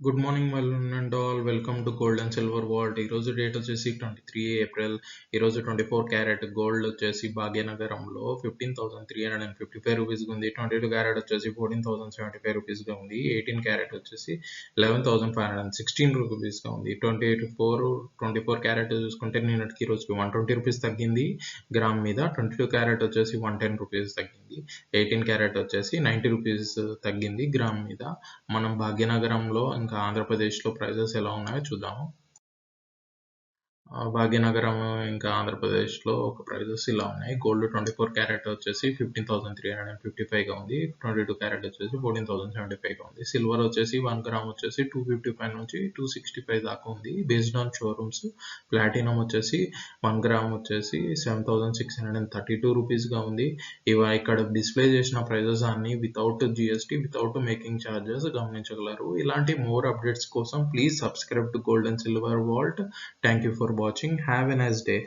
Good morning and all welcome to gold and silver vault. ఈరోజు date వచ్చేసి 23 April. ఈరోజు 24 carat gold వచ్చేసి భాగ్యనగరంలో 15,355 ఉంది. 22 క్యారెట్ వచ్చేసి 14,075 ఉంది. 18 క్యారెట్ వచ్చేసి 11,516 ఉంది. 24 క్యారెట్ చూసుకుంటే నిన్నటికి రోజుకి 120 తగ్గింది గ్రామ్ మీద. 22 క్యారెట్ వచ్చేసి 110 తగ్గింది. 18 క్యారెట్ వచ్చేసి 90 తగ్గింది గ్రామ్ మీద. మనం భాగ్యనగరంలో ఇంకా ఆంధ్రప్రదేశ్లో ప్రైజెస్ ఎలా ఉన్నాయో చూద్దాము. భాగ్యనగరం ఇంకా ఆంధ్రప్రదేశ్లో ఒక ప్రైజెస్ ఇలా ఉన్నాయి. గోల్డ్ 24 క్యారెట్ వచ్చేసి 15,355 ఉంది. 22 క్యారెట్ వచ్చేసి 14,075 ఉంది. సిల్వర్ వచ్చేసి 1 గ్రామ్ వచ్చేసి 255 నుంచి 265 దాకా ఉంది బేస్డ్ ఆన్ షోరూమ్స్. ప్లాటినం వచ్చేసి 1 గ్రామ్ వచ్చేసి 7,632 ఉంది. ఇక్కడ డిస్ప్లే చేసిన ప్రైజెస్ అన్ని without GST, without making charges గమనించగలరు. ఇలాంటి మోర్ అప్డేట్స్ కోసం please subscribe to gold and silver vault. Thank you for watching. Have a nice day.